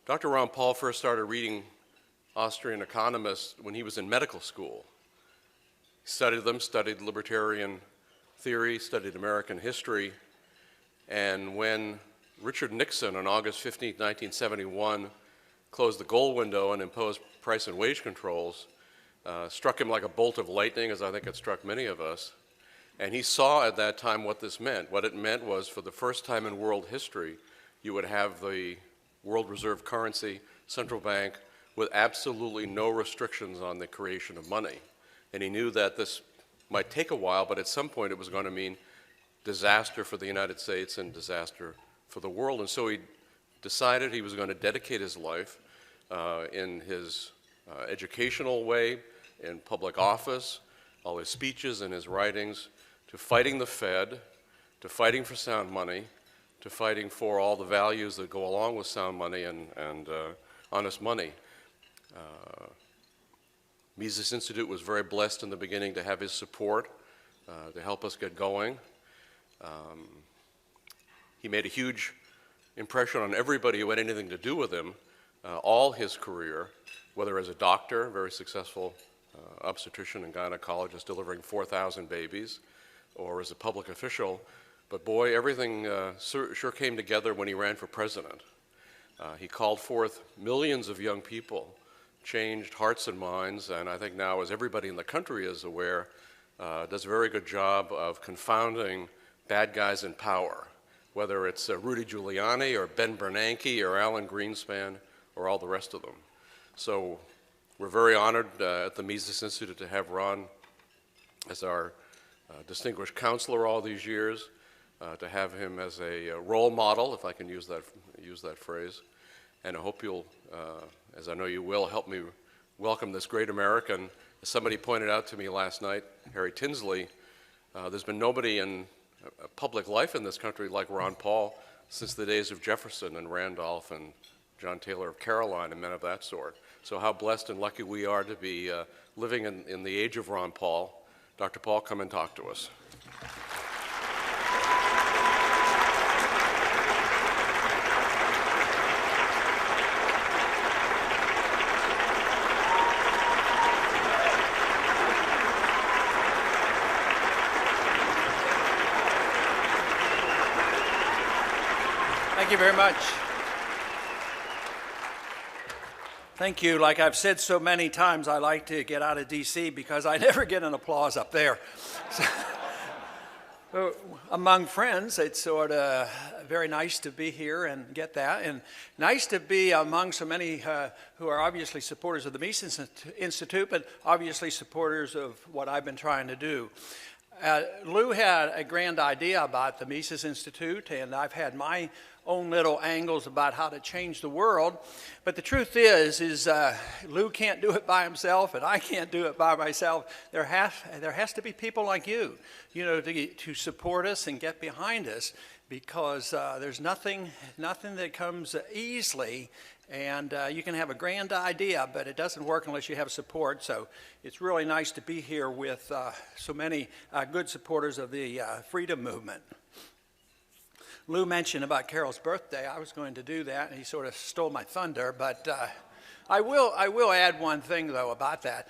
Dr. Ron Paul first started reading Austrian economists when he was in medical school. He studied them, studied libertarian theory, studied American history, and when Richard Nixon on August 15, 1971, closed the gold window and imposed price and wage controls, struck him like a bolt of lightning, as I think it struck many of us. And he saw at that time what this meant. What it meant was, for the first time in world history, you would have the world reserve currency, central bank, with absolutely no restrictions on the creation of money. And he knew that this might take a while, but at some point it was going to mean disaster for the United States and disaster for the world. And so he decided he was going to dedicate his life in his educational way, in public office, all his speeches and his writings, to fighting the Fed, to fighting for sound money, to fighting for all the values that go along with sound money and honest money. Mises Institute was very blessed in the beginning to have his support to help us get going. He made a huge impression on everybody who had anything to do with him all his career, whether as a doctor, very successful obstetrician and gynecologist delivering 4,000 babies, or as a public official. But boy, everything sure came together when he ran for president. He called forth millions of young people, changed hearts and minds, and I think now, as everybody in the country is aware, does a very good job of confounding bad guys in power, whether it's Rudy Giuliani or Ben Bernanke or Alan Greenspan or all the rest of them. So we're very honored at the Mises Institute to have Ron as our distinguished counselor all these years, to have him as a role model, if I can use that phrase. And I hope you'll, as I know you will, help me welcome this great American. As somebody pointed out to me last night, Harry Tinsley, there's been nobody in public life in this country like Ron Paul since the days of Jefferson and Randolph and John Taylor of Caroline and men of that sort. So how blessed and lucky we are to be living in the age of Ron Paul. Dr. Paul, come and talk to us. Thank you very much. Thank you. Like I've said so many times, I like to get out of D.C. because I never get an applause up there. So, among friends, it's sort of very nice to be here and get that, and nice to be among so many who are obviously supporters of the Mises Institute, but obviously supporters of what I've been trying to do. Lou had a grand idea about the Mises Institute, and I've had my own little angles about how to change the world. But the truth is Lou can't do it by himself, and I can't do it by myself. There has to be people like you, to support us and get behind us, because there's nothing that comes easily. And you can have a grand idea, but it doesn't work unless you have support. So it's really nice to be here with so many good supporters of the freedom movement. Lou mentioned about Carol's birthday. I was going to do that, and he sort of stole my thunder. But I will add one thing, though, about that.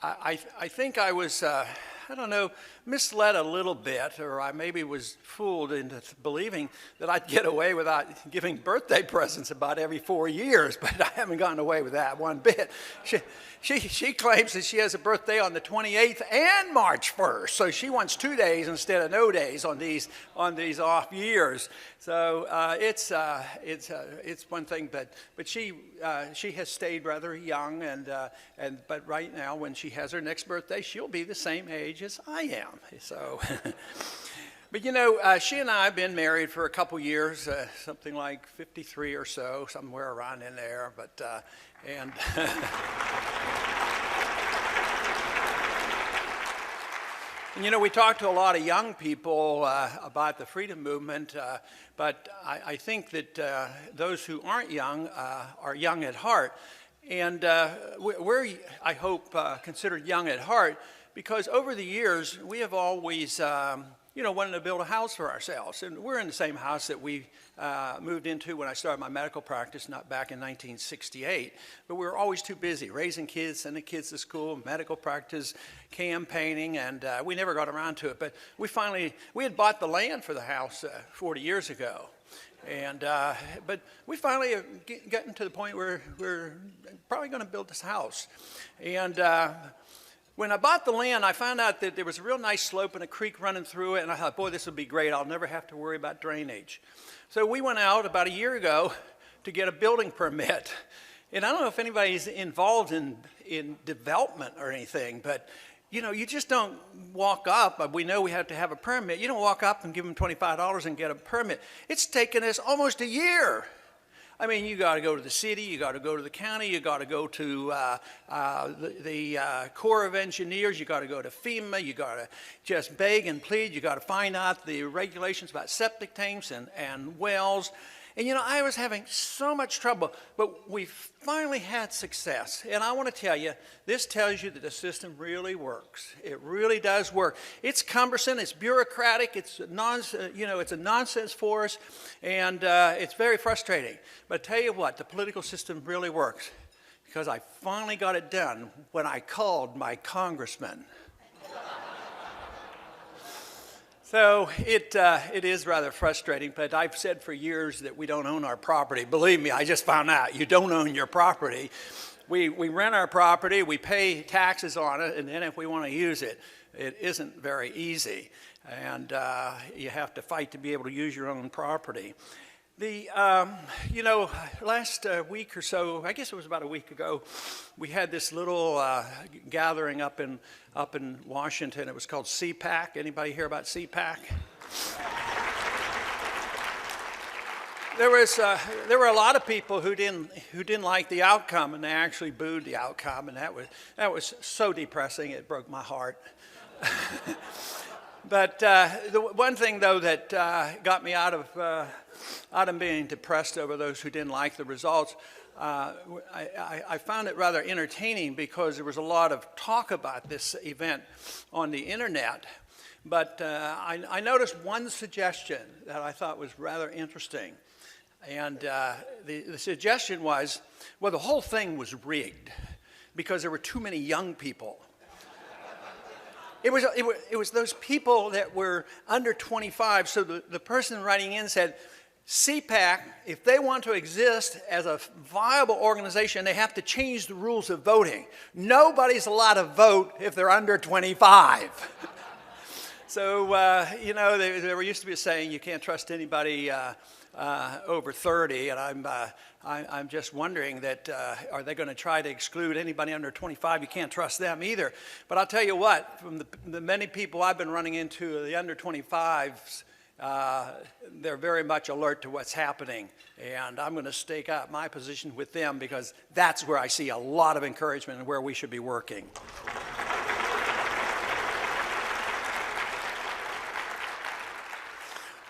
I think I was, I don't know, misled a little bit, or I maybe was fooled into believing that I'd get away without giving birthday presents about every 4 years, but I haven't gotten away with that one bit. She claims that she has a birthday on the 28th and March 1st, so she wants 2 days instead of no days on these off years. So it's one thing, but she has stayed rather young, but right now when she has her next birthday, she'll be the same age as I am. So, but she and I have been married for a couple years, something like 53 or so, somewhere around in there. But and and we talk to a lot of young people about the freedom movement, but I think that those who aren't young are young at heart, and we're, I hope, considered young at heart. Because over the years, we have always, wanting to build a house for ourselves. And we're in the same house that we moved into when I started my medical practice, not back in 1968. But we were always too busy raising kids, sending kids to school, medical practice, campaigning, and we never got around to it. But we had bought the land for the house 40 years ago. And but we finally have gotten to the point where we're probably going to build this house. And when I bought the land, I found out that there was a real nice slope and a creek running through it, and I thought, boy, this would be great. I'll never have to worry about drainage. So we went out about a year ago to get a building permit. And I don't know if anybody's involved in development or anything, but you just don't walk up. We know we have to have a permit. You don't walk up and give them $25 and get a permit. It's taken us almost a year. I mean, you got to go to the city, you got to go to the county, you got to go to the Corps of Engineers, you got to go to FEMA, you got to just beg and plead, you got to find out the regulations about septic tanks and wells. And I was having so much trouble, but we finally had success. And I want to tell you, this tells you that the system really works. It really does work. It's cumbersome, it's bureaucratic, it's a nonsense for us, and it's very frustrating. But I tell you what, the political system really works, because I finally got it done when I called my congressman. So it is rather frustrating, but I've said for years that we don't own our property. Believe me, I just found out you don't own your property. We rent our property, we pay taxes on it, and then if we want to use it, it isn't very easy. And you have to fight to be able to use your own property. Last week or so, I guess it was about a week ago, we had this little gathering up in Washington. It was called CPAC. Anybody hear about CPAC? There were a lot of people who didn't like the outcome, and they actually booed the outcome, and that was so depressing. It broke my heart. But the one thing, though, that got me out of being depressed over those who didn't like the results, I found it rather entertaining, because there was a lot of talk about this event on the internet. But I noticed one suggestion that I thought was rather interesting. And the suggestion was, well, the whole thing was rigged because there were too many young people. It was those people that were under 25. So the person writing in said, CPAC, if they want to exist as a viable organization, they have to change the rules of voting. Nobody's allowed to vote if they're under 25. So, there used to be a saying, you can't trust anybody over 30, and I'm just wondering that are they going to try to exclude anybody under 25? You can't trust them either. But I'll tell you what, from the many people I've been running into, the under 25s, they're very much alert to what's happening, and I'm going to stake out my position with them, because that's where I see a lot of encouragement and where we should be working.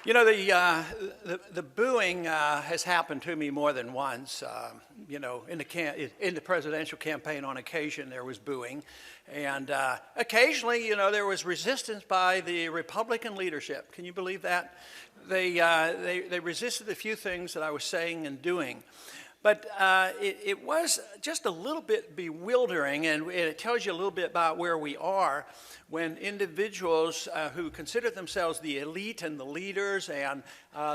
The booing has happened to me more than once. In the presidential campaign, on occasion there was booing, and occasionally, there was resistance by the Republican leadership. Can you believe that? They resisted a few things that I was saying and doing. But it was just a little bit bewildering, and it tells you a little bit about where we are when individuals who consider themselves the elite and the leaders and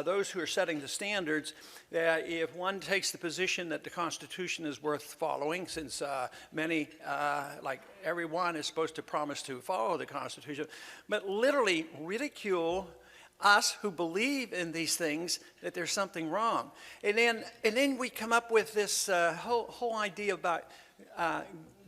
those who are setting the standards, if one takes the position that the Constitution is worth following, since many, like everyone, is supposed to promise to follow the Constitution, but literally ridicule us who believe in these things, that there's something wrong. And then we come up with this whole idea about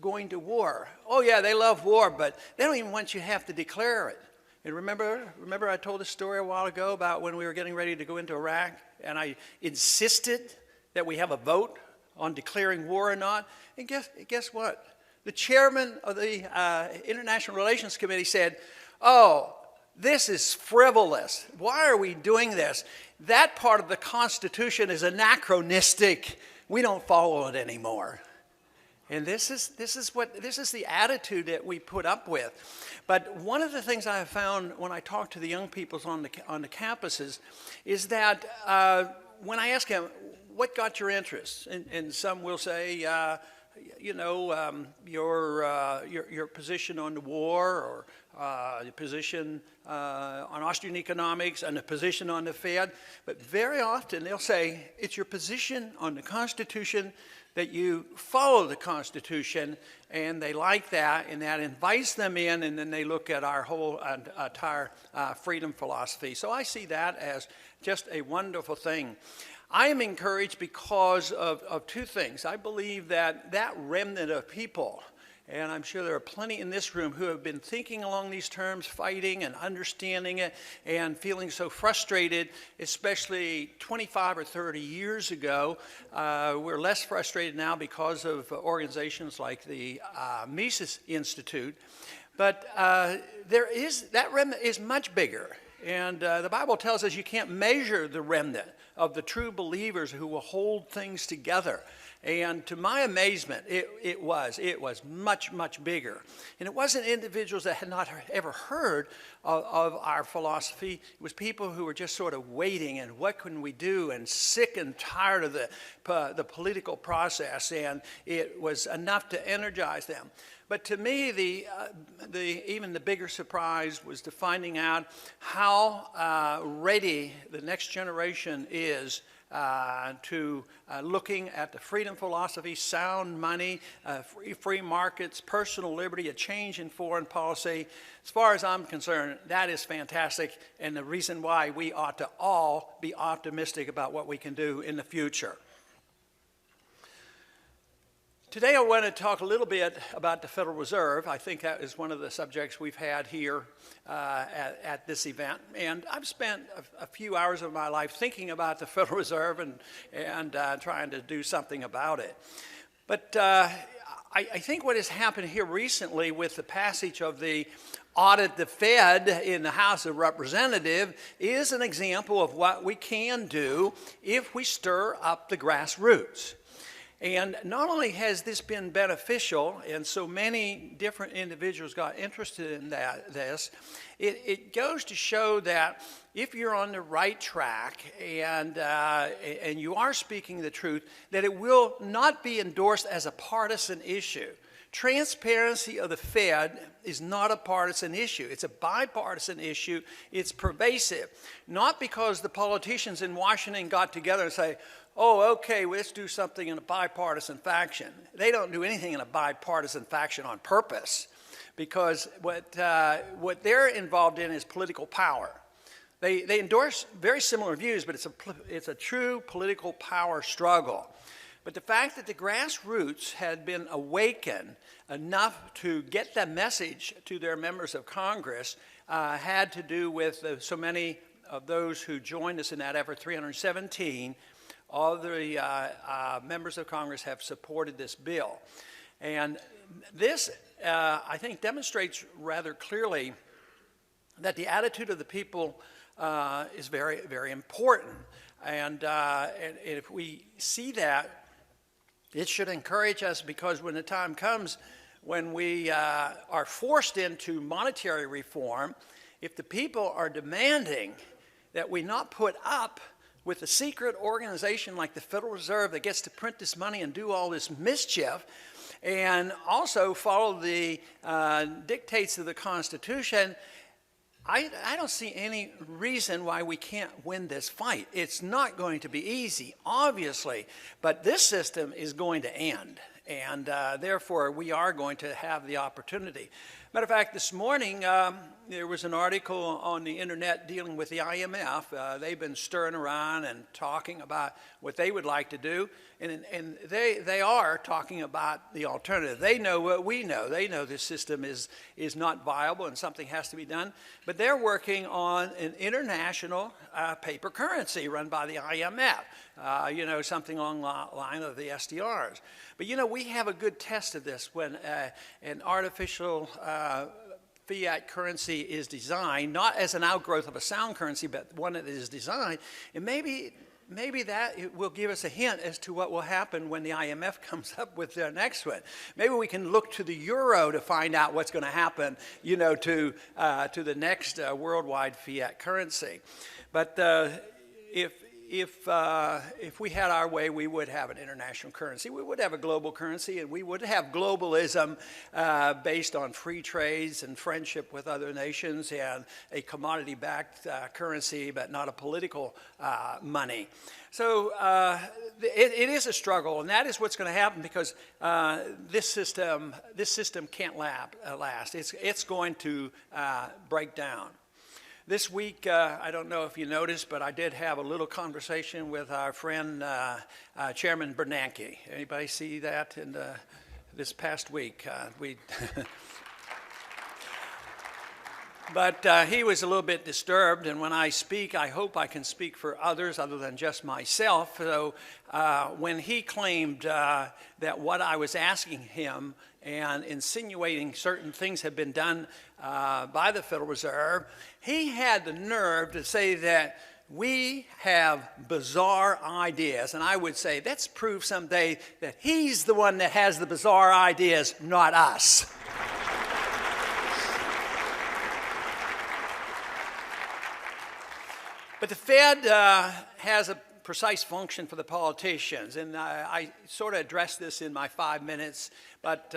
going to war. Oh yeah, they love war, but they don't even want you to have to declare it. And remember I told a story a while ago about when we were getting ready to go into Iraq, and I insisted that we have a vote on declaring war or not. And guess what? The chairman of the International Relations Committee said, oh, this is frivolous. Why are we doing this? That part of the Constitution is anachronistic. We don't follow it anymore. And this is the attitude that we put up with. But one of the things I have found when I talk to the young people on the campuses is that when I ask them, what got your interest? And some will say, your position on the war, or your position on Austrian economics, and the position on the Fed. But very often they'll say, it's your position on the Constitution, that you follow the Constitution, and they like that, and that invites them in, and then they look at our whole entire freedom philosophy. So I see that as just a wonderful thing. I am encouraged because of two things. I believe that remnant of people, and I'm sure there are plenty in this room who have been thinking along these terms, fighting and understanding it, and feeling so frustrated, especially 25 or 30 years ago. We're less frustrated now because of organizations like the Mises Institute. But that remnant is much bigger. And the Bible tells us you can't measure the remnant of the true believers who will hold things together. And to my amazement, it was much, much bigger. And it wasn't individuals that had not ever heard of our philosophy. It was people who were just sort of waiting, and what can we do, and sick and tired of the political process. And it was enough to energize them. But to me, even the bigger surprise was to finding out how ready the next generation is to looking at the freedom philosophy, sound money, free markets, personal liberty, a change in foreign policy. As far as I'm concerned, that is fantastic, and the reason why we ought to all be optimistic about what we can do in the future. Today I want to talk a little bit about the Federal Reserve. I think that is one of the subjects we've had here at this event. And I've spent a few hours of my life thinking about the Federal Reserve and trying to do something about it. But I think what has happened here recently with the passage of the Audit the Fed in the House of Representatives is an example of what we can do if we stir up the grassroots. And not only has this been beneficial, and so many different individuals got interested in this, it goes to show that if you're on the right track and you are speaking the truth, that it will not be endorsed as a partisan issue. Transparency of the Fed is not a partisan issue. It's a bipartisan issue. It's pervasive. Not because the politicians in Washington got together and say, oh, okay, well, let's do something in a bipartisan fashion. They don't do anything in a bipartisan fashion on purpose, because what they're involved in is political power. They endorse very similar views, but it's a true political power struggle. But the fact that the grassroots had been awakened enough to get that message to their members of Congress had to do with so many of those who joined us in that effort. 317 of the members of Congress have supported this bill. And this, I think, demonstrates rather clearly that the attitude of the people is very, very important. And if we see that, it should encourage us, because when the time comes when we are forced into monetary reform, if the people are demanding that we not put up with a secret organization like the Federal Reserve that gets to print this money and do all this mischief, and also follow the dictates of the Constitution, I don't see any reason why we can't win this fight. It's not going to be easy, obviously, but this system is going to end, and therefore we are going to have the opportunity. Matter of fact, this morning there was an article on the internet dealing with the IMF. They've been stirring around and talking about what they would like to do, and they are talking about the alternative. They know what we know. They know this system is not viable and something has to be done, but they're working on an international paper currency run by the IMF, something along the line of the SDRs. But we have a good test of this when an artificial fiat currency is designed, not as an outgrowth of a sound currency, but one that is designed. And maybe maybe that it will give us a hint as to what will happen when the IMF comes up with their next one. Maybe we can look to the euro to find out what's going to happen, you know, to the next worldwide fiat currency. But if we had our way, we would have an international currency. We would have a global currency, and we would have globalism based on free trades and friendship with other nations, and a commodity-backed currency, but not a political money. So it is a struggle, and that is what's going to happen because this system can't last. It's going to break down. This week, I don't know if you noticed, but I did have a little conversation with our friend, Chairman Bernanke. Anybody see that in this past week? But he was a little bit disturbed, and when I speak, I hope I can speak for others other than just myself. So when he claimed that what I was asking him and insinuating certain things have been done by the Federal Reserve, he had the nerve to say that we have bizarre ideas. And I would say, let's prove someday that he's the one that has the bizarre ideas, not us. But the Fed has a precise function for the politicians, and I sort of addressed this in my 5 minutes, but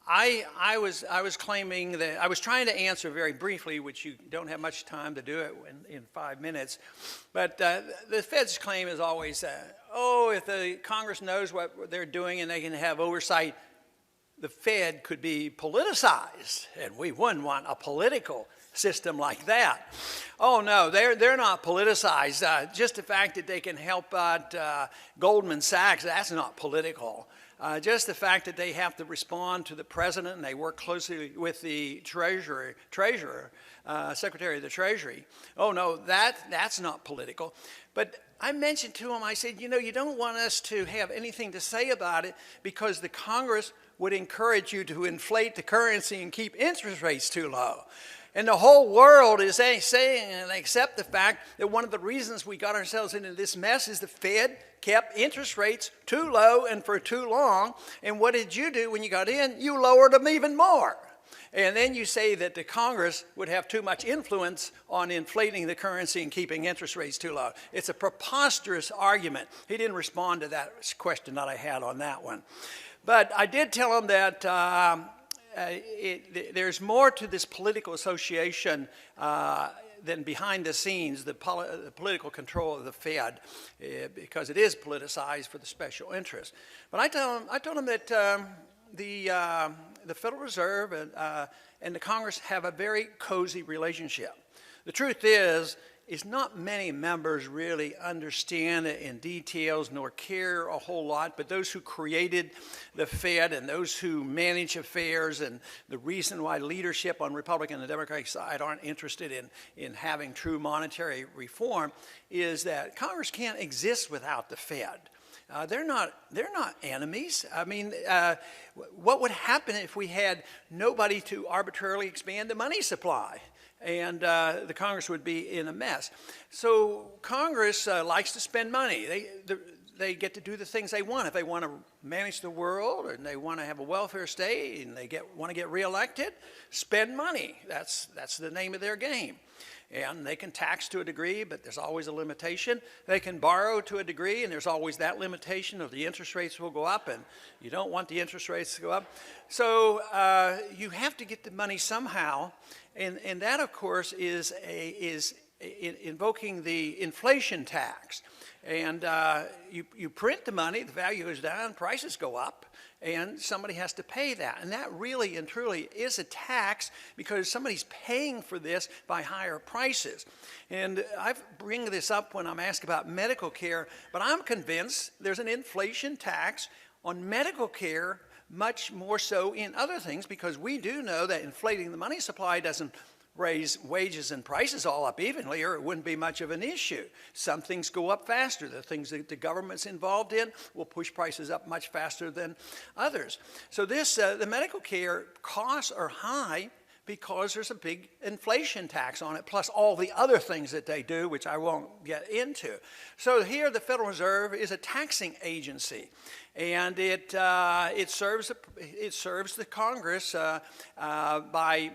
I was claiming that I was trying to answer very briefly, which you don't have much time to do it in 5 minutes, but the Fed's claim is always, if the Congress knows what they're doing and they can have oversight, the Fed could be politicized, and we wouldn't want a political system like that. Oh no, they're not politicized. Just the fact that they can help out Goldman Sachs, that's not political. Just the fact that they have to respond to the president and they work closely with the treasurer, Secretary of the Treasury. Oh no, that's not political. But I mentioned to him, I said, you know, you don't want us to have anything to say about it because the Congress would encourage you to inflate the currency and keep interest rates too low. And the whole world is saying and accept the fact that one of the reasons we got ourselves into this mess is the Fed kept interest rates too low and for too long. And what did you do when you got in? You lowered them even more. And then you say that the Congress would have too much influence on inflating the currency and keeping interest rates too low. It's a preposterous argument. He didn't respond to that question that I had on that one. But I did tell him that there's more to this political association than behind the scenes, the political control of the Fed, because it is politicized for the special interest. But I told him that the Federal Reserve and the Congress have a very cozy relationship. The truth is not many members really understand it in details nor care a whole lot, but those who created the Fed and those who manage affairs and the reason why leadership on Republican and Democratic side aren't interested in having true monetary reform is that Congress can't exist without the Fed. They're not enemies. I mean, what would happen if we had nobody to arbitrarily expand the money supply? And the Congress would be in a mess. So Congress likes to spend money. They get to do the things they want. If they want to manage the world and they want to have a welfare state and they want to get reelected, spend money. That's the name of their game. And they can tax to a degree, but there's always a limitation. They can borrow to a degree, and there's always that limitation of the interest rates will go up, and you don't want the interest rates to go up. So you have to get the money somehow, and that, of course, is invoking the inflation tax. And you print the money, the value goes down, prices go up, and somebody has to pay that. And that really and truly is a tax because somebody's paying for this by higher prices. And I bring this up when I'm asked about medical care, but I'm convinced there's an inflation tax on medical care, much more so in other things, because we do know that inflating the money supply doesn't raise wages and prices all up evenly, or it wouldn't be much of an issue. Some things go up faster. The things that the government's involved in will push prices up much faster than others. So the medical care costs are high because there's a big inflation tax on it, plus all the other things that they do, which I won't get into. So here the Federal Reserve is a taxing agency, and it serves the Congress by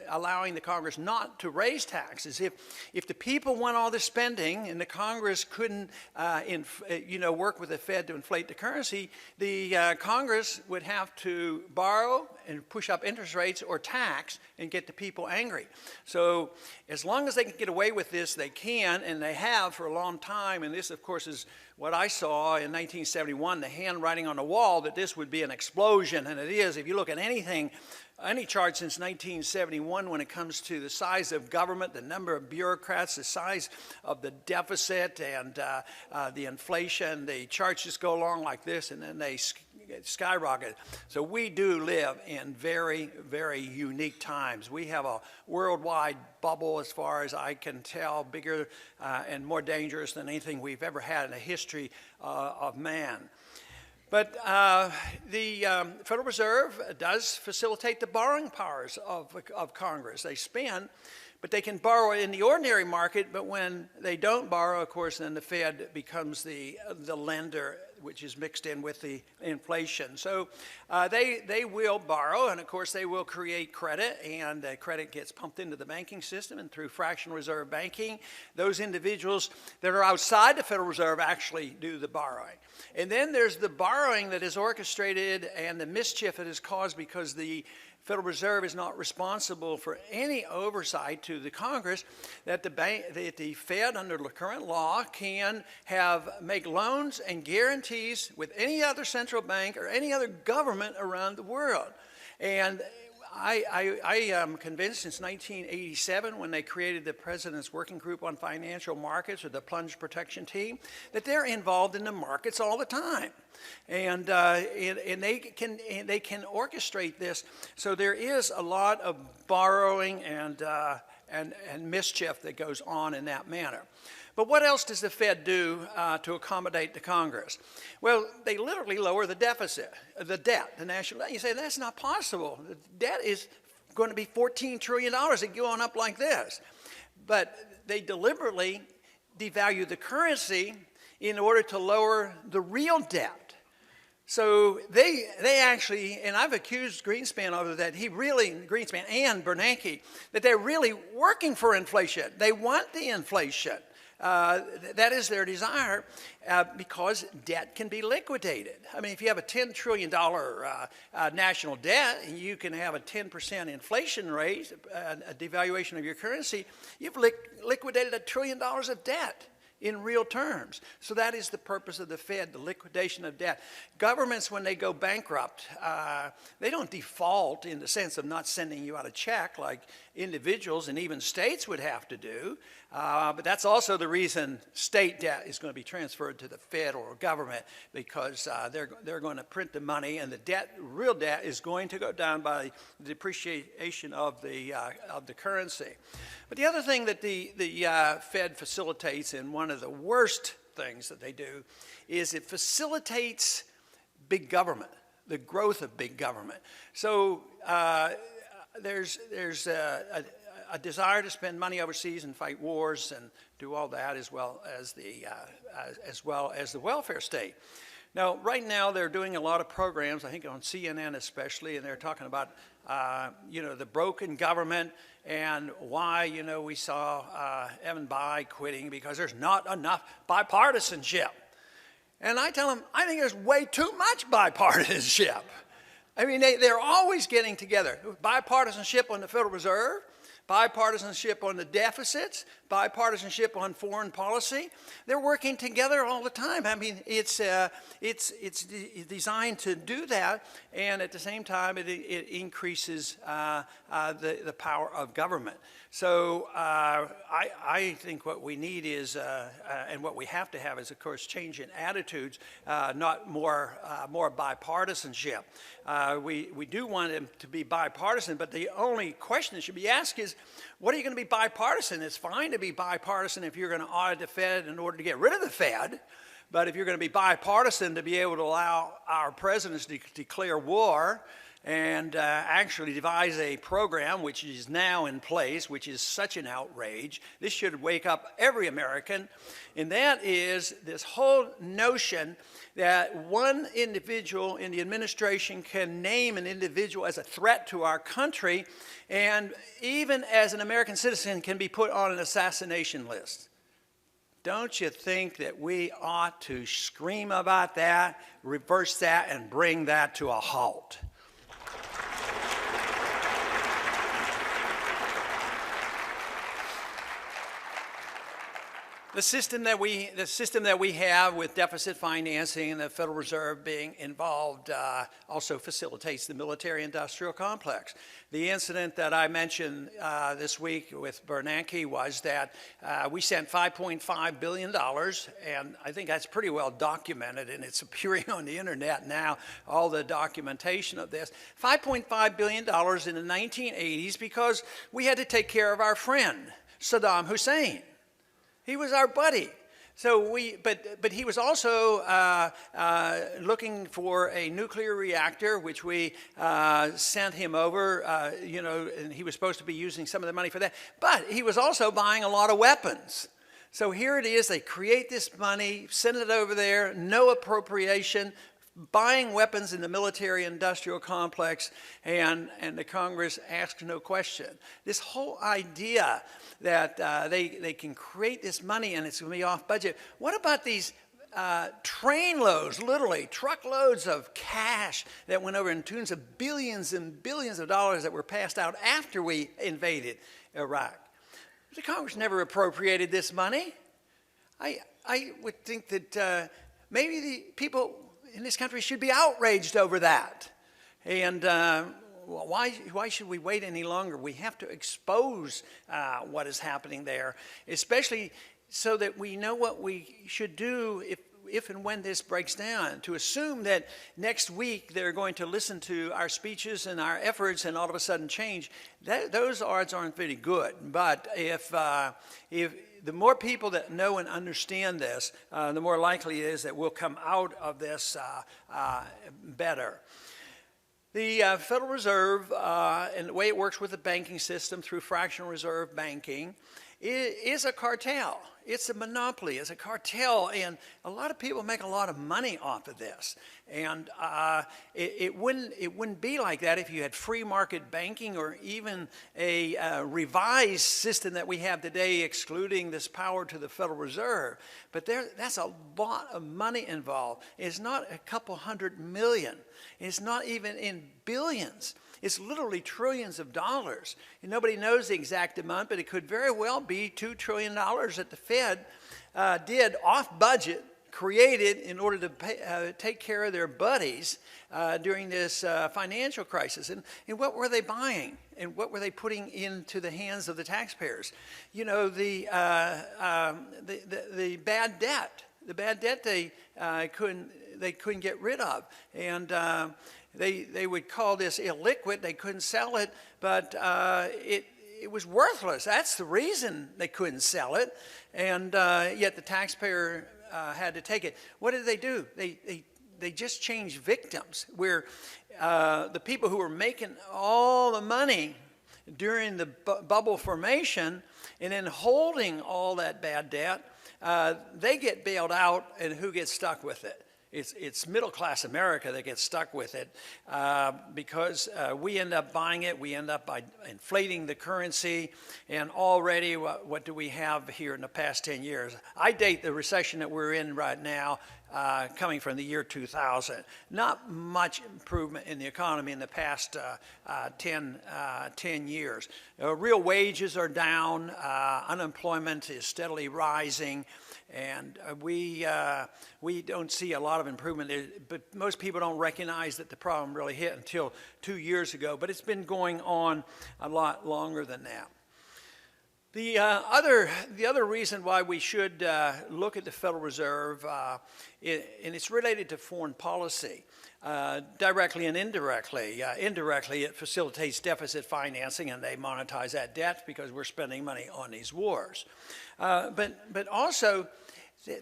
allowing the Congress not to raise taxes. If the people want all this spending and the Congress couldn't work with the Fed to inflate the currency, the Congress would have to borrow and push up interest rates or tax and get the people angry. So as long as they can get away with this, they can, and they have for a long time. And this, of course, is what I saw in 1971, the handwriting on the wall that this would be an explosion, and it is. If you look at any chart since 1971 when it comes to the size of government, the number of bureaucrats, the size of the deficit, and the inflation, the charts just go along like this, and then they skyrocket. So we do live in very, very unique times. We have a worldwide bubble, as far as I can tell, bigger and more dangerous than anything we've ever had in the history of man. But the Federal Reserve does facilitate the borrowing powers of Congress. They spend, but they can borrow in the ordinary market, but when they don't borrow, of course, then the Fed becomes the lender, which is mixed in with the inflation. So they will borrow, and of course they will create credit, and credit gets pumped into the banking system, and through fractional reserve banking, those individuals that are outside the Federal Reserve actually do the borrowing. And then there's the borrowing that is orchestrated and the mischief that is caused because the Federal Reserve is not responsible for any oversight to the Congress, that the Fed, under the current law, can make loans and guarantees with any other central bank or any other government around the world. And I am convinced since 1987, when they created the President's Working Group on Financial Markets, or the Plunge Protection Team, that they're involved in the markets all the time. And they can orchestrate this. So there is a lot of borrowing and mischief that goes on in that manner. But what else does the Fed do to accommodate the Congress? Well, they literally lower the deficit, the debt, the national debt. You say, that's not possible. The debt is going to be $14 trillion. It's going up like this. But they deliberately devalue the currency in order to lower the real debt. So they actually, and I've accused Greenspan of that, Greenspan and Bernanke, that they're really working for inflation. They want the inflation. That is their desire because debt can be liquidated. I mean, if you have a $10 trillion national debt and you can have a 10% inflation rate, a devaluation of your currency, you've liquidated $1 trillion of debt in real terms. So that is the purpose of the Fed, the liquidation of debt. Governments, when they go bankrupt, they don't default in the sense of not sending you out a check like individuals and even states would have to do. But that's also the reason state debt is going to be transferred to the Fed or government, because they're going to print the money, and the debt, real debt, is going to go down by the depreciation of the currency. But the other thing that the Fed facilitates, and one of the worst things that they do, is it facilitates big government, the growth of big government. So there's a desire to spend money overseas and fight wars and do all that, as well as the welfare state. Now, right now, they're doing a lot of programs, I think on CNN especially, and they're talking about the broken government and why we saw Evan Bayh quitting, because there's not enough bipartisanship. And I tell them, I think there's way too much bipartisanship. I mean, they're always getting together. Bipartisanship on the Federal Reserve, bipartisanship on the deficits, bipartisanship on foreign policy. They're working together all the time. I mean, it's designed to do that, and at the same time, it increases the power of government. So I think what we need is, and what we have to have is, of course, change in attitudes, not more bipartisanship. We do want them to be bipartisan, but the only question that should be asked is, what are you going to be bipartisan? It's fine to be bipartisan if you're going to audit the Fed in order to get rid of the Fed, but if you're going to be bipartisan to be able to allow our presidents to declare war and actually devise a program which is now in place, which is such an outrage. This should wake up every American, and that is this whole notion that one individual in the administration can name an individual as a threat to our country, and even as an American citizen can be put on an assassination list. Don't you think that we ought to scream about that, reverse that, and bring that to a halt? The system that we have with deficit financing and the Federal Reserve being involved also facilitates the military-industrial complex. The incident that I mentioned this week with Bernanke was that we sent $5.5 billion, and I think that's pretty well documented, and it's appearing on the internet now, all the documentation of this. $5.5 billion in the 1980s because we had to take care of our friend, Saddam Hussein. He was our buddy. So but he was also looking for a nuclear reactor, which we sent him over, and he was supposed to be using some of the money for that. But he was also buying a lot of weapons. So here it is, they create this money, send it over there, no appropriation, buying weapons in the military-industrial complex, and the Congress asks no question. This whole idea that they can create this money and it's going to be off budget. What about these trainloads, literally truckloads of cash that went over in tunes of billions and billions of dollars that were passed out after we invaded Iraq? The Congress never appropriated this money. I would think that maybe the people in this country should be outraged over that. And why should we wait any longer? We have to expose what is happening there, especially so that we know what we should do if and when this breaks down. To assume that next week they're going to listen to our speeches and our efforts and all of a sudden change, those odds aren't very good. But if the more people that know and understand this, the more likely it is that we'll come out of this better. The Federal Reserve and the way it works with the banking system through fractional reserve banking is a cartel. It's a monopoly. It's a cartel, and a lot of people make a lot of money off of this. And it wouldn't be like that if you had free market banking or even a revised system that we have today, excluding this power to the Federal Reserve. But that's a lot of money involved. It's not a couple $100 million. It's not even in billions. It's literally trillions of dollars. And nobody knows the exact amount, but it could very well be $2 trillion that the Fed did off budget, created in order to take care of their buddies during this financial crisis. And what were they buying? And what were they putting into the hands of the taxpayers? You know, the bad debt. The bad debt they couldn't get rid of. And they would call this illiquid. They couldn't sell it, but it was worthless. That's the reason they couldn't sell it, and yet the taxpayer had to take it. What did they do? They just changed victims, where the people who were making all the money during the bubble formation and then holding all that bad debt, they get bailed out, and who gets stuck with it? It's middle-class America that gets stuck with it because we end up buying it. We end up by inflating the currency. And already, what do we have here in the past 10 years? I date the recession that we're in right now coming from the year 2000. Not much improvement in the economy in the past 10 years. Real wages are down. Unemployment is steadily rising. And we don't see a lot of improvement, but most people don't recognize that the problem really hit until 2 years ago. But it's been going on a lot longer than that. The other reason why we should look at the Federal Reserve, and it's related to foreign policy, directly and indirectly. Indirectly, it facilitates deficit financing, and they monetize that debt because we're spending money on these wars. But also,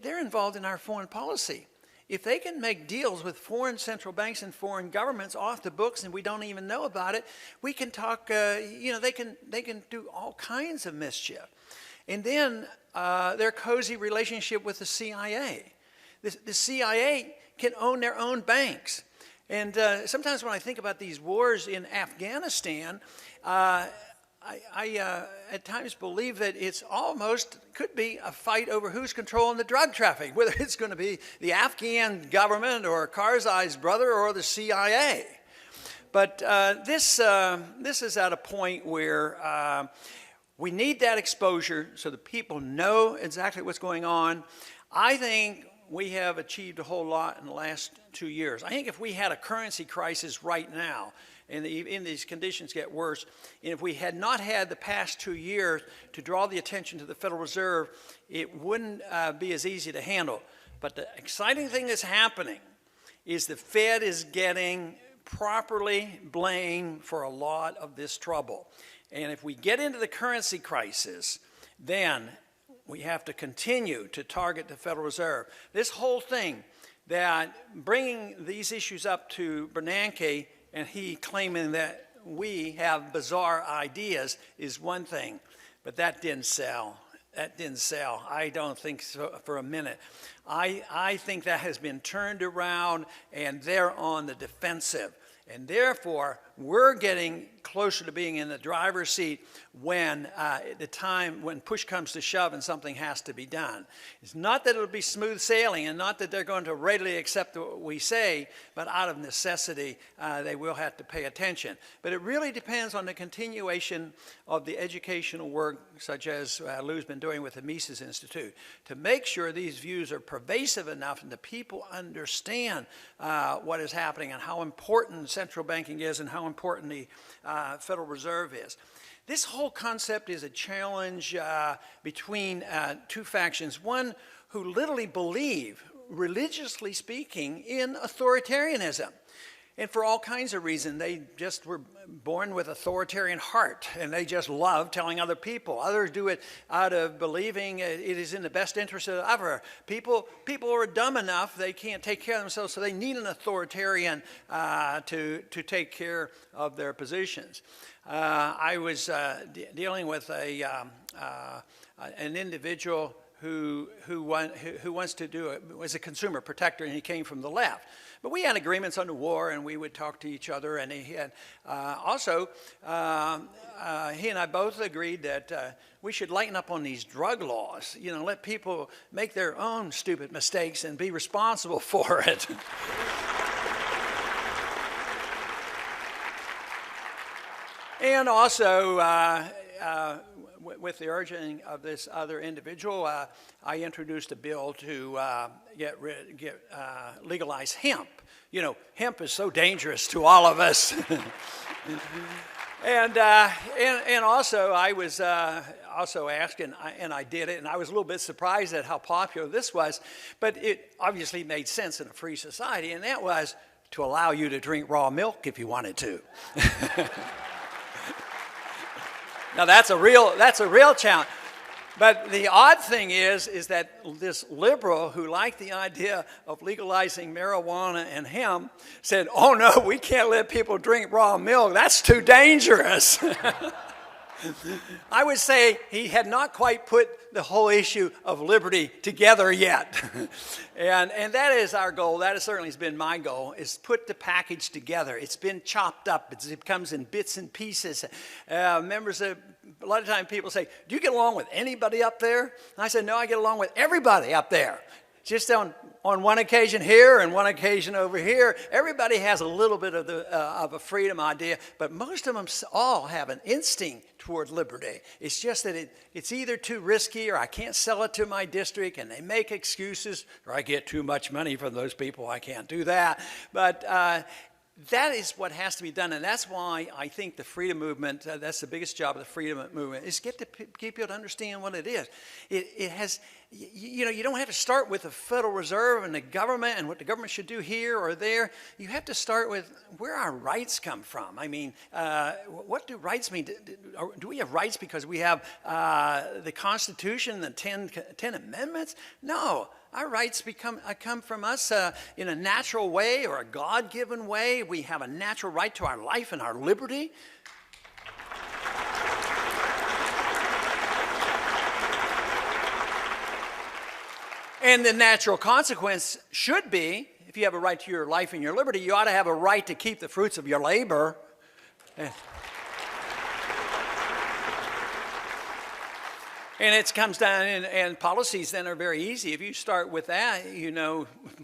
they're involved in our foreign policy. if they can make deals with foreign central banks and foreign governments off the books and we don't even know about it, we can talk, they can do all kinds of mischief. And then their cozy relationship with the CIA. The CIA can own their own banks. And sometimes when I think about these wars in Afghanistan, I at times believe that it's almost could be a fight over who's controlling the drug traffic, whether it's going to be the Afghan government or Karzai's brother or the CIA. But this is at a point where we need that exposure so that people know exactly what's going on. I think we have achieved a whole lot in the last 2 years. I think if we had a currency crisis right now, and these conditions get worse, and if we had not had the past 2 years to draw the attention to the Federal Reserve, it wouldn't be as easy to handle. But the exciting thing that's happening is the Fed is getting properly blamed for a lot of this trouble. And if we get into the currency crisis, then we have to continue to target the Federal Reserve. This whole thing that bringing these issues up to Bernanke and he claiming that we have bizarre ideas is one thing, but that didn't sell. That didn't sell. I don't think so for a minute. I think that has been turned around and they're on the defensive. And therefore, we're getting closer to being in the driver's seat when the time when push comes to shove and something has to be done. It's not that it'll be smooth sailing and not that they're going to readily accept what we say, but out of necessity, they will have to pay attention. But it really depends on the continuation of the educational work, such as Lou's been doing with the Mises Institute, to make sure these views are pervasive enough and the people understand what is happening and how important central banking is and how important the Federal Reserve is. This whole concept is a challenge between two factions. One who literally believe, religiously speaking, in authoritarianism. And for all kinds of reasons, they just were born with authoritarian heart, and they just love telling other people. Others do it out of believing it is in the best interest of others. People are dumb enough, they can't take care of themselves, so they need an authoritarian to take care of their positions. I was dealing with an individual who wants to do it, was a consumer protector, and he came from the left. But we had agreements on the war, and we would talk to each other. And he had he and I both agreed that we should lighten up on these drug laws. You know, let people make their own stupid mistakes and be responsible for it. And also, with the urging of this other individual, I introduced a bill to legalize hemp. You know, hemp is so dangerous to all of us. And also, I was also asked, and I did it, and I was a little bit surprised at how popular this was, but it obviously made sense in a free society, and that was to allow you to drink raw milk if you wanted to. Now that's a real challenge. But the odd thing is that this liberal who liked the idea of legalizing marijuana and hemp said, oh no, we can't let people drink raw milk. That's too dangerous. I would say he had not quite put the whole issue of liberty together yet. and that is our goal. That has certainly been my goal, is put the package together. It's been chopped up. It comes in bits and pieces. A lot of times people say, do you get along with anybody up there? And I said, no, I get along with everybody up there. Just on one occasion here and one occasion over here, everybody has a little bit of a freedom idea, but most of them all have an instinct toward liberty. It's just that it's either too risky or I can't sell it to my district, and they make excuses, or I get too much money from those people, I can't do that. But that is what has to be done, and that's why I think the freedom movement, that's the biggest job of the freedom movement, is get people to understand what it is. It has, you don't have to start with the Federal Reserve and the government and what the government should do here or there. You have to start with where our rights come from. I mean, what do rights mean? Do we have rights because we have the Constitution, the 10 Amendments? No. Our rights come from us in a natural way or a God-given way. We have a natural right to our life and our liberty. And the natural consequence should be, if you have a right to your life and your liberty, you ought to have a right to keep the fruits of your labor. And it comes down, and policies then are very easy. If you start with that,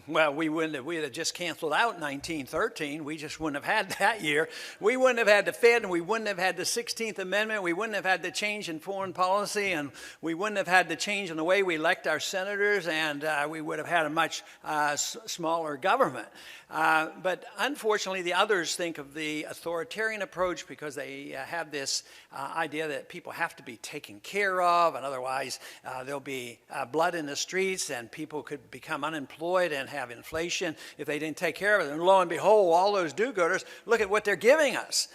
well, we'd have just canceled out 1913. We just wouldn't have had that year. We wouldn't have had the Fed, and we wouldn't have had the 16th Amendment. We wouldn't have had the change in foreign policy, and we wouldn't have had the change in the way we elect our senators, and we would have had a much smaller government. But unfortunately, the others think of the authoritarian approach because they have this idea that people have to be taken care of, and otherwise there'll be blood in the streets, and people could become unemployed and have inflation if they didn't take care of it. And lo and behold, all those do-gooders, look at what they're giving us.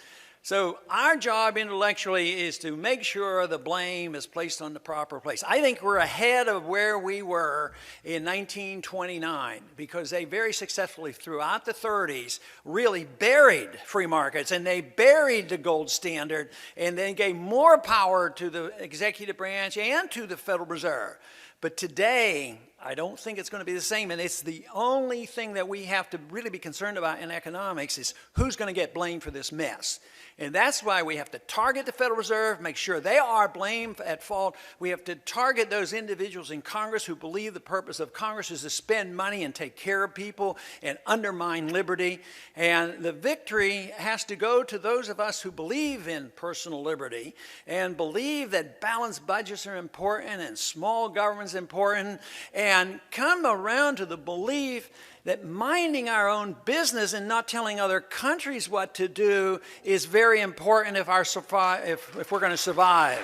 So our job intellectually is to make sure the blame is placed on the proper place. I think we're ahead of where we were in 1929 because they very successfully throughout the 30s really buried free markets, and they buried the gold standard, and then gave more power to the executive branch and to the Federal Reserve. But today, I don't think it's going to be the same, and it's the only thing that we have to really be concerned about in economics is who's going to get blamed for this mess. And that's why we have to target the Federal Reserve, make sure they are blamed at fault. We have to target those individuals in Congress who believe the purpose of Congress is to spend money and take care of people and undermine liberty. And the victory has to go to those of us who believe in personal liberty and believe that balanced budgets are important and small government's important, and come around to the belief that minding our own business and not telling other countries what to do is very important if we're going to survive.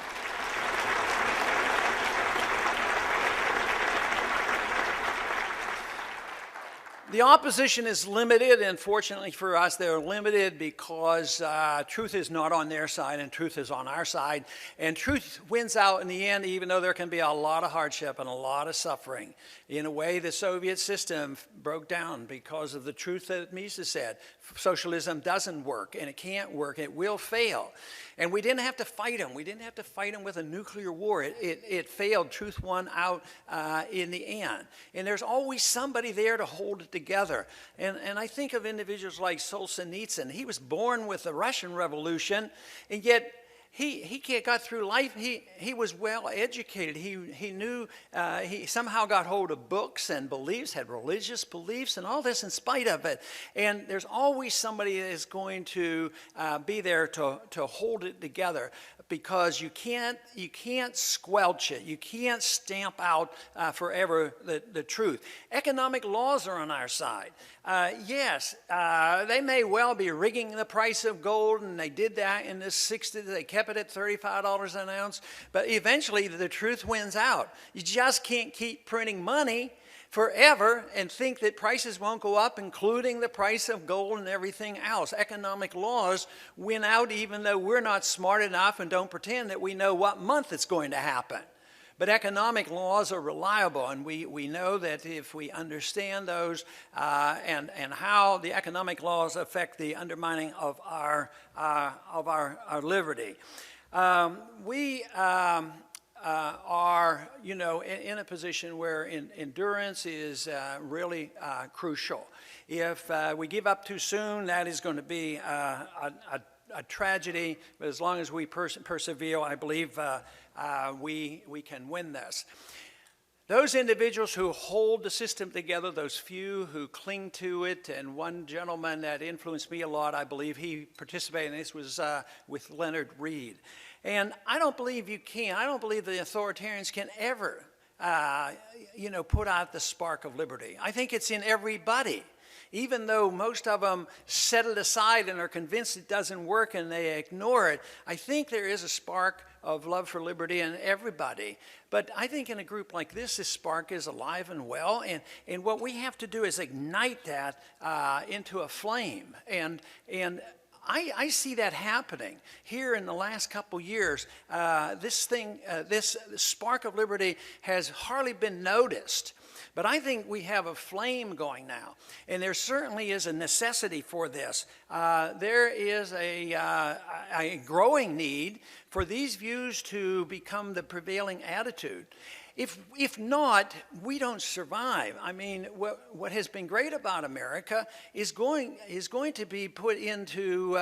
The opposition is limited, and fortunately for us, they're limited because truth is not on their side and truth is on our side. And truth wins out in the end, even though there can be a lot of hardship and a lot of suffering. In a way, the Soviet system broke down because of the truth that Mises said. Socialism doesn't work, and it can't work. It will fail. And we didn't have to fight them. We didn't have to fight them with a nuclear war. It failed. Truth won out in the end. And there's always somebody there to hold it together. And I think of individuals like Solzhenitsyn. He was born with the Russian Revolution, and yet he got through life. He was well educated. He knew, he somehow got hold of books and beliefs, had religious beliefs, and all this in spite of it. And there's always somebody that is going to be there to hold it together, because you can't squelch it. You can't stamp out forever the truth. Economic laws are on our side. Yes, they may well be rigging the price of gold, and they did that in the 60s. They kept it at $35 an ounce, but eventually the truth wins out. You just can't keep printing money forever and think that prices won't go up, including the price of gold and everything else. Economic laws win out even though we're not smart enough and don't pretend that we know what month it's going to happen. But economic laws are reliable, and we know that if we understand those and how the economic laws affect the undermining of our liberty. We are, in a position where endurance is really crucial. If we give up too soon, that is going to be a tragedy. But as long as we persevere, I believe we can win this. Those individuals who hold the system together, those few who cling to it, and one gentleman that influenced me a lot, I believe he participated in this, was with Leonard Read. And I don't believe you can. I don't believe the authoritarians can ever, put out the spark of liberty. I think it's in everybody. Even though most of them set it aside and are convinced it doesn't work and they ignore it, I think there is a spark of love for liberty in everybody. But I think in a group like this spark is alive and well, and what we have to do is ignite that into a flame. And I see that happening here in the last couple years. This spark of liberty has hardly been noticed. But I think we have a flame going now, and there certainly is a necessity for this. There is a growing need for these views to become the prevailing attitude. If not, we don't survive. I mean, what has been great about America is going to be put into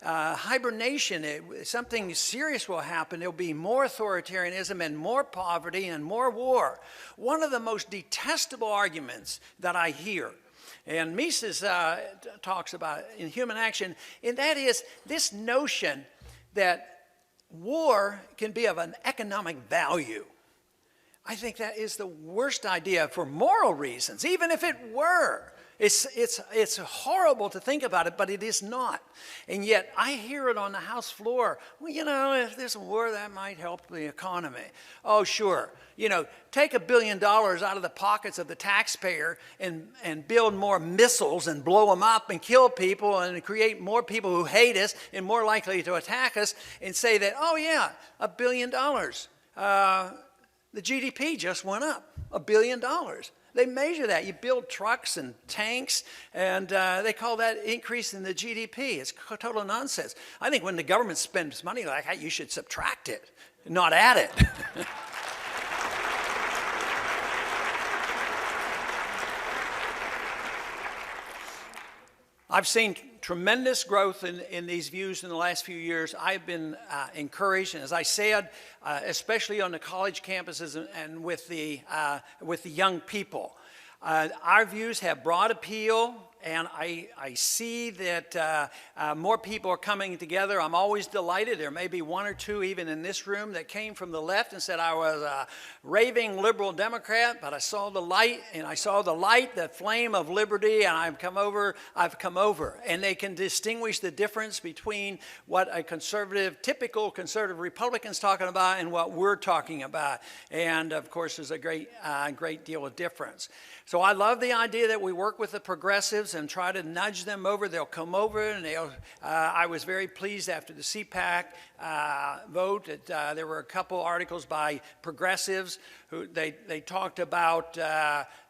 hibernation. Something serious will happen. There'll be more authoritarianism and more poverty and more war. One of the most detestable arguments that I hear, and Mises talks about in Human Action, and that is this notion that war can be of an economic value. I think that is the worst idea for moral reasons, even if it were. It's horrible to think about it, but it is not. And yet I hear it on the House floor. Well, you know, if there's a war, that might help the economy. Oh, sure. You know, take $1 billion out of the pockets of the taxpayer and build more missiles and blow them up and kill people and create more people who hate us and more likely to attack us and say that, oh, yeah, $1 billion. The GDP just went up $1 billion. They measure that. You build trucks and tanks, and they call that increase in the GDP. It's total nonsense. I think when the government spends money like that, you should subtract it, not add it. I've seen tremendous growth in these views in the last few years. I've been encouraged, and as I said, especially on the college campuses and with the young people. Our views have broad appeal, and I see that more people are coming together. I'm always delighted. There may be one or two even in this room that came from the left and said I was a raving liberal Democrat, but I saw the light, and I saw the light, the flame of liberty, and I've come over. And they can distinguish the difference between what a typical conservative Republican's talking about and what we're talking about. And of course, there's a great deal of difference. So I love the idea that we work with the progressives and try to nudge them over. They'll come over, and I was very pleased after the CPAC vote that there were a couple articles by progressives who they talked about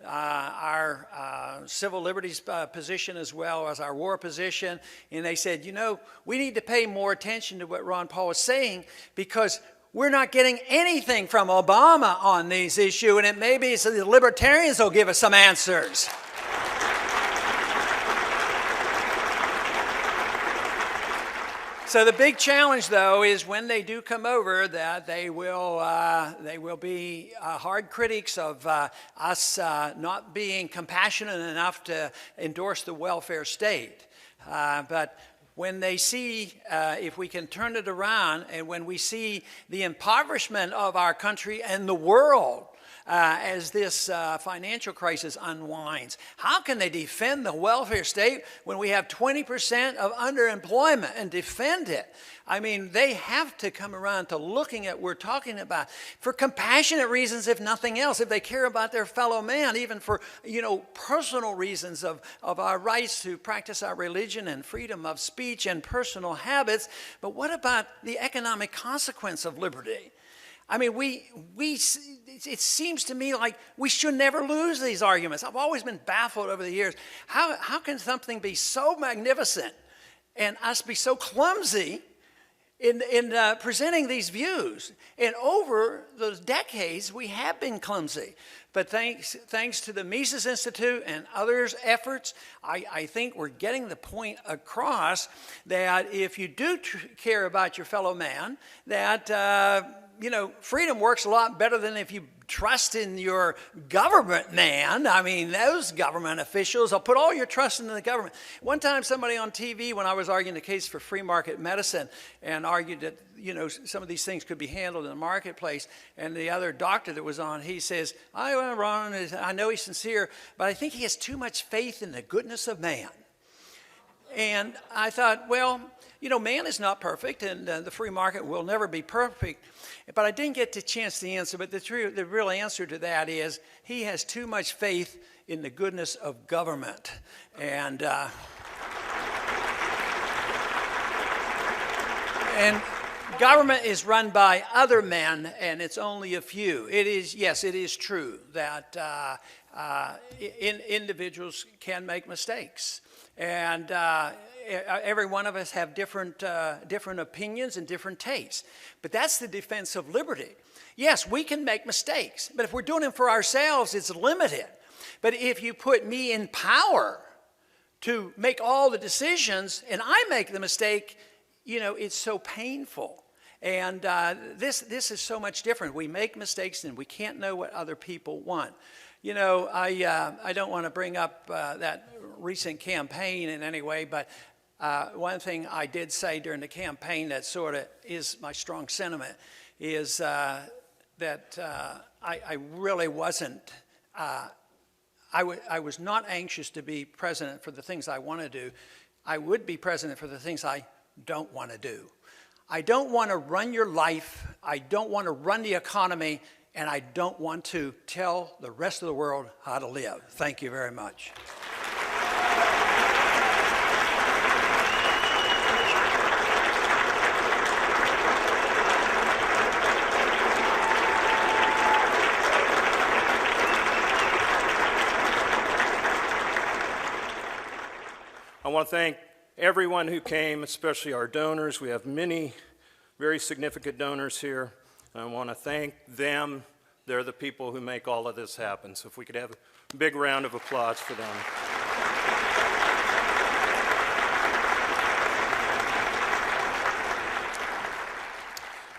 our civil liberties position as well as our war position, and they said, you know, we need to pay more attention to what Ron Paul was saying because we're not getting anything from Obama on these issues, and it may be so the libertarians will give us some answers. So the big challenge, though, is when they do come over, that they will be hard critics of us not being compassionate enough to endorse the welfare state. But when they see, if we can turn it around, and when we see the impoverishment of our country and the world as this financial crisis unwinds, how can they defend the welfare state when we have 20% of underemployment and defend it? I mean, they have to come around to looking at what we're talking about for compassionate reasons, if nothing else, if they care about their fellow man, even for, you know, personal reasons of our rights to practice our religion and freedom of speech and personal habits. But what about the economic consequence of liberty? I mean, it seems to me like we should never lose these arguments. I've always been baffled over the years. How can something be so magnificent and us be so clumsy in presenting these views? And over those decades, we have been clumsy. But thanks to the Mises Institute and others' efforts, I think we're getting the point across that if you do care about your fellow man, that you know, freedom works a lot better than if you trust in your government man. I mean, those government officials will put all your trust in the government. One time somebody on TV, when I was arguing the case for free market medicine and argued that, you know, some of these things could be handled in the marketplace, and the other doctor that was on, he says, Ron, I know he's sincere, but I think he has too much faith in the goodness of man. And I thought, well, you know, man is not perfect, and the free market will never be perfect. But I didn't get the chance to answer. But the real answer to that is he has too much faith in the goodness of government. And Government is run by other men, and it's only a few. It is, yes, it is true that individuals can make mistakes, and every one of us have different opinions and different tastes. But that's the defense of liberty. Yes, we can make mistakes, but if we're doing them for ourselves, it's limited. But if you put me in power to make all the decisions, and I make the mistake, you know, it's so painful. And this is so much different. We make mistakes and we can't know what other people want. You know, I don't want to bring up that recent campaign in any way, but one thing I did say during the campaign that sort of is my strong sentiment is that I really wasn't, I was not anxious to be president for the things I want to do. I would be president for the things I don't want to do. I don't want to run your life. I don't want to run the economy. And I don't want to tell the rest of the world how to live. Thank you very much. I want to thank everyone who came, especially our donors. We have many very significant donors here. I want to thank them. They're the people who make all of this happen. So if we could have a big round of applause for them.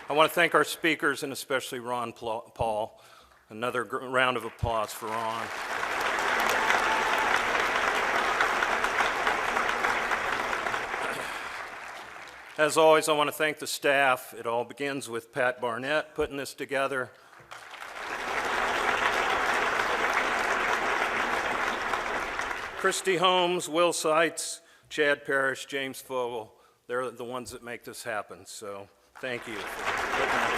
I want to thank our speakers and especially Ron Paul. Another round of applause for Ron. As always, I want to thank the staff. It all begins with Pat Barnett putting this together. Christy Holmes, Will Seitz, Chad Parrish, James Fogel, they're the ones that make this happen. So thank you for putting that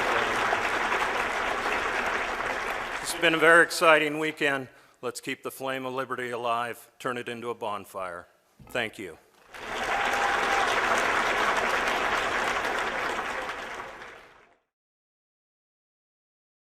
together. It's been a very exciting weekend. Let's keep the flame of liberty alive, turn it into a bonfire. Thank you.